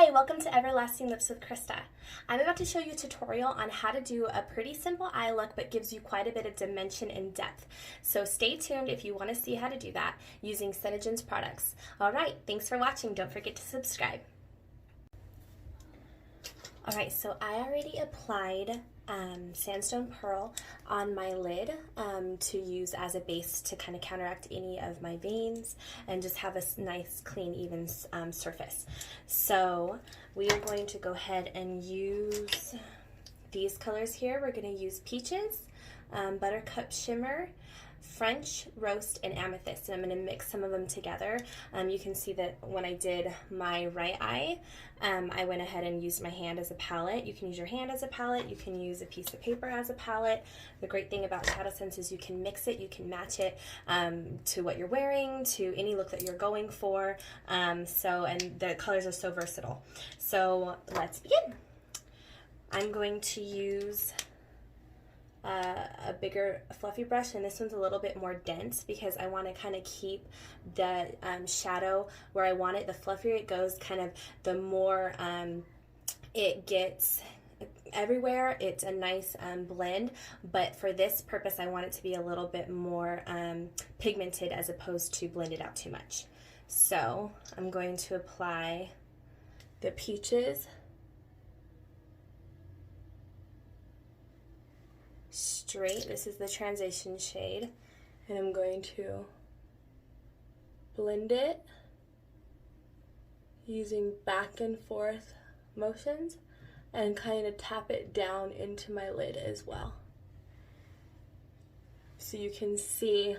Hi, welcome to Everlasting Lips with Krista. I'm about to show you a tutorial on how to do a pretty simple eye look but gives you quite a bit of dimension and depth. So stay tuned if you want to see how to do that using senegence products. Alright, thanks for watching. Don't forget to subscribe. Alright, so I already applied Sandstone Pearl on my lid to use as a base to kind of counteract any of my veins and just have a nice, clean, even surface. So we are going to go ahead and use these colors here. We're going to use Peaches, Buttercup Shimmer, French Roast, and Amethyst, and I'm going to mix some of them together. You can see that when I did my right eye, I went ahead and used my hand as a palette. You can use your hand as a palette, you can use a piece of paper as a palette. The great thing about ShadowSense is you can mix it, you can match it to what you're wearing, to any look that you're going for, and the colors are so versatile. So let's begin. I'm going to use a bigger fluffy brush, and this one's a little bit more dense because I want to kind of keep the shadow where I want it. The fluffier it goes, kind of the more it gets everywhere. It's a nice blend, but for this purpose I want it to be a little bit more pigmented as opposed to blended out too much. So I'm going to apply the Peaches straight. This is the transition shade, and I'm going to blend it using back and forth motions and kind of tap it down into my lid as well. So you can see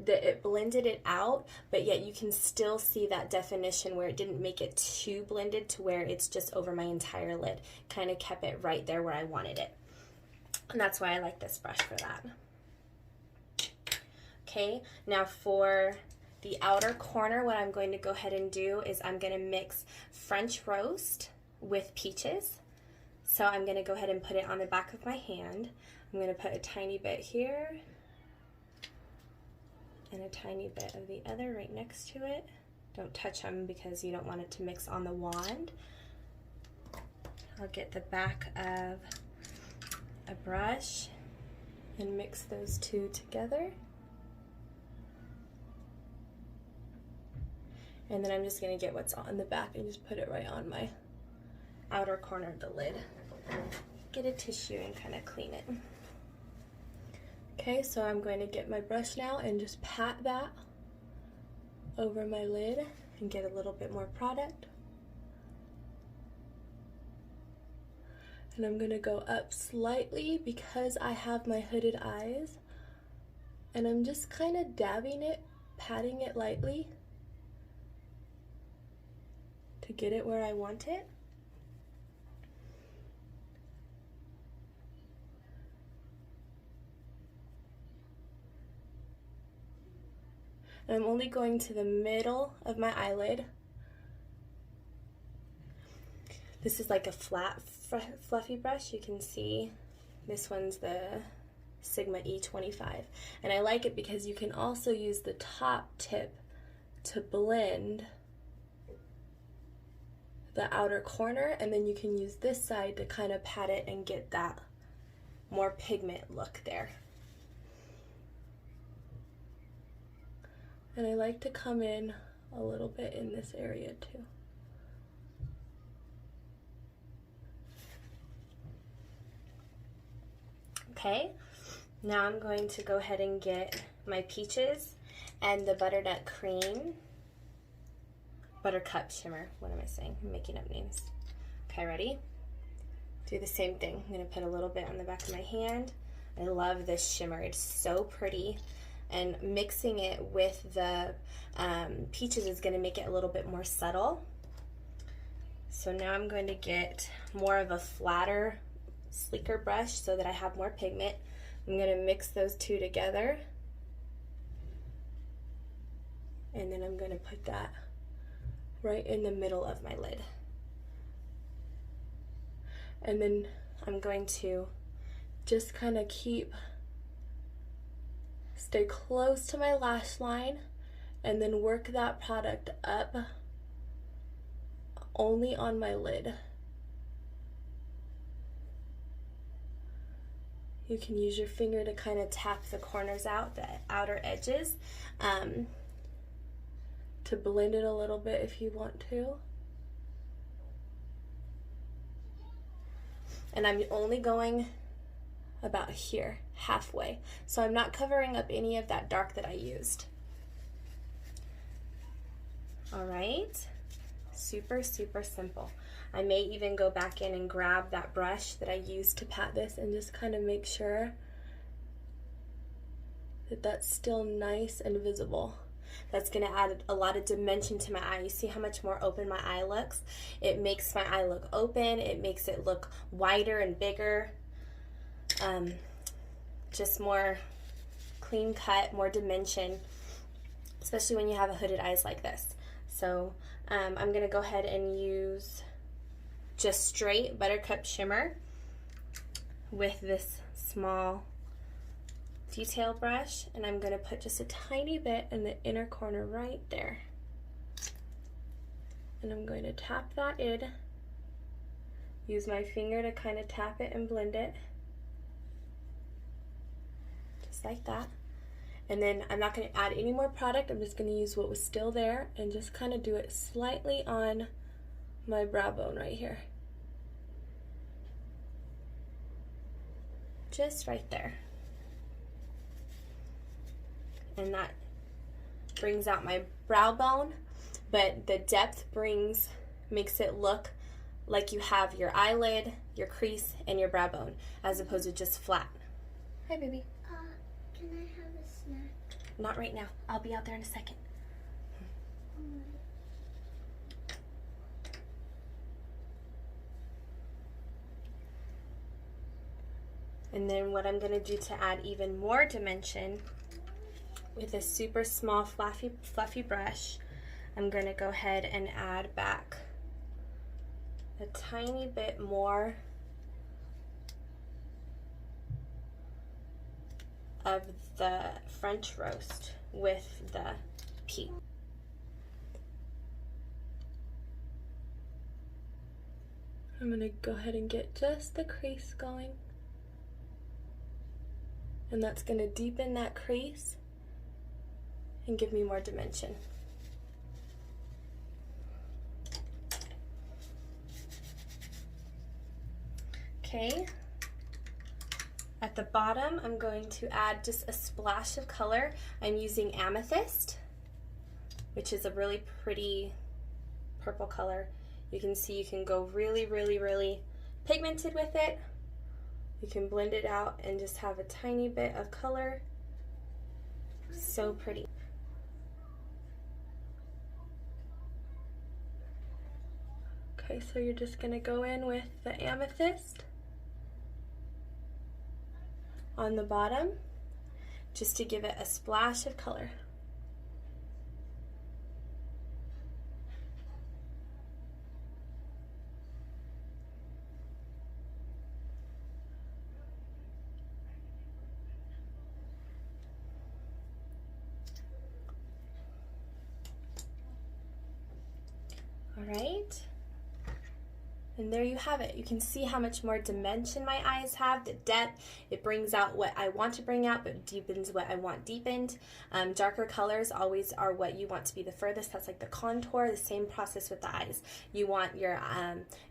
that it blended it out, but yet you can still see that definition where it didn't make it too blended to where it's just over my entire lid. Kind of kept it right there where I wanted it. And that's why I like this brush for that. Okay, now for the outer corner, what I'm going to go ahead and do is I'm going to mix French Roast with Peaches. So I'm going to go ahead and put it on the back of my hand. I'm going to put a tiny bit here and a tiny bit of the other right next to it. Don't touch them because you don't want it to mix on the wand. I'll get the back of a brush and mix those two together, and then I'm just going to get what's on the back and just put it right on my outer corner of the lid. Get a tissue and kind of clean it. Okay, so I'm going to get my brush now and just pat that over my lid and get a little bit more product. And I'm going to go up slightly because I have my hooded eyes, and I'm just kind of dabbing it, patting it lightly to get it where I want it. And I'm only going to the middle of my eyelid. This is like a flat, fluffy brush. You can see this one's the Sigma E25. And I like it because you can also use the top tip to blend the outer corner, and then you can use this side to kind of pat it and get that more pigment look there. And I like to come in a little bit in this area too. Okay, now I'm going to go ahead and get my Peaches and the Buttercup Shimmer. What am I saying? I'm making up names. Okay, ready? Do the same thing. I'm going to put a little bit on the back of my hand. I love this shimmer. It's so pretty. And mixing it with the Peaches is going to make it a little bit more subtle. So now I'm going to get more of a flatter, sleeker brush so that I have more pigment. I'm going to mix those two together, and then I'm going to put that right in the middle of my lid. And then I'm going to just kind of stay close to my lash line and then work that product up only on my lid. You can use your finger to kind of tap the corners out, the outer edges, to blend it a little bit if you want to. And I'm only going about here, halfway. So I'm not covering up any of that dark that I used. All right, super, super simple. I may even go back in and grab that brush that I used to pat this and just kind of make sure that that's still nice and visible. That's gonna add a lot of dimension to my eye. You see how much more open my eye looks? It makes my eye look open. It makes it look wider and bigger. Just more clean cut, more dimension, especially when you have a hooded eyes like this. So I'm gonna go ahead and use just straight Buttercup Shimmer with this small detail brush, and I'm gonna put just a tiny bit in the inner corner right there. And I'm going to tap that in, use my finger to kind of tap it and blend it, just like that. And then I'm not gonna add any more product, I'm just gonna use what was still there and just kind of do it slightly on my brow bone right here. Just right there. And that brings out my brow bone, but the depth makes it look like you have your eyelid, your crease, and your brow bone, as opposed to just flat. Hi, baby. Can I have a snack? Not right now. I'll be out there in a second. And then what I'm gonna do to add even more dimension, with a super small fluffy brush, I'm gonna go ahead and add back a tiny bit more of the French roast with the peach. I'm gonna go ahead and get just the crease going. And that's gonna deepen that crease and give me more dimension. Okay, at the bottom I'm going to add just a splash of color. I'm using Amethyst, which is a really pretty purple color. You can see you can go really, really, really pigmented with it. You can blend it out and just have a tiny bit of color. So pretty. Okay, so you're just gonna go in with the Amethyst on the bottom, just to give it a splash of color. All right. And there you have it. You can see how much more dimension my eyes have, the depth. It brings out what I want to bring out, but deepens what I want deepened. Darker colors always are what you want to be the furthest. That's like the contour, the same process with the eyes. You want your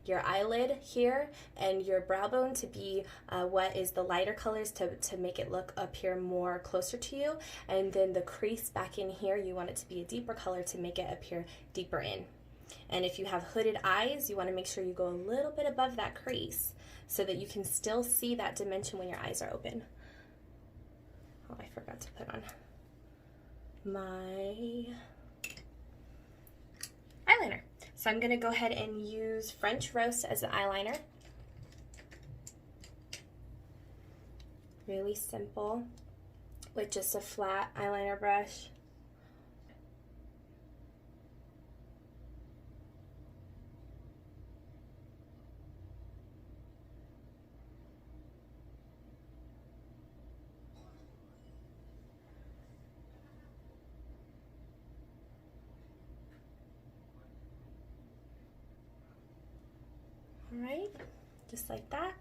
eyelid here and your brow bone to be what is the lighter colors to make it look up here more closer to you. And then the crease back in here, you want it to be a deeper color to make it appear deeper in. And if you have hooded eyes, you want to make sure you go a little bit above that crease so that you can still see that dimension when your eyes are open. Oh, I forgot to put on my eyeliner. So I'm going to go ahead and use French Roast as the eyeliner. Really simple with just a flat eyeliner brush. Alright, just like that.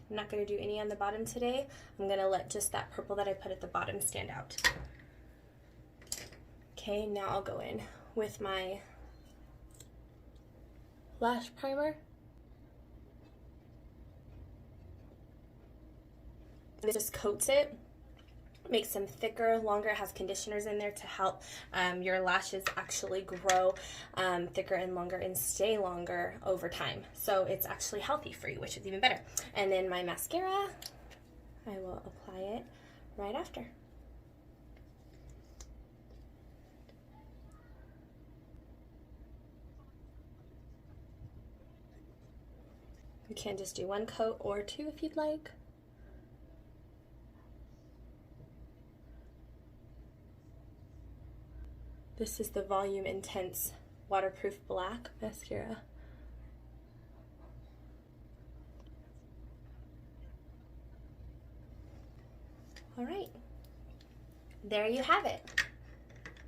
I'm not going to do any on the bottom today. I'm going to let just that purple that I put at the bottom stand out. Okay, now I'll go in with my Lash Primer. This just coats it, makes them thicker, longer. It has conditioners in there to help your lashes actually grow thicker and longer and stay longer over time. So it's actually healthy for you, which is even better. And then my mascara, I will apply it right after. You can just do one coat or two if you'd like. This is the Volumeintense Waterproof Black Mascara. Alright, there you have it.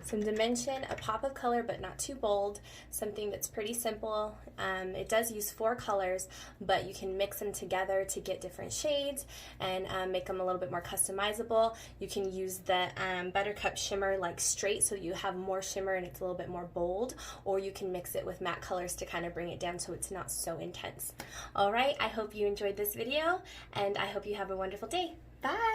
Some dimension, a pop of color, but not too bold. Something that's pretty simple. It does use 4 colors, but you can mix them together to get different shades and make them a little bit more customizable. You can use the Buttercup Shimmer like straight so you have more shimmer and it's a little bit more bold, or you can mix it with matte colors to kind of bring it down so it's not so intense. Alright, I hope you enjoyed this video and I hope you have a wonderful day. Bye!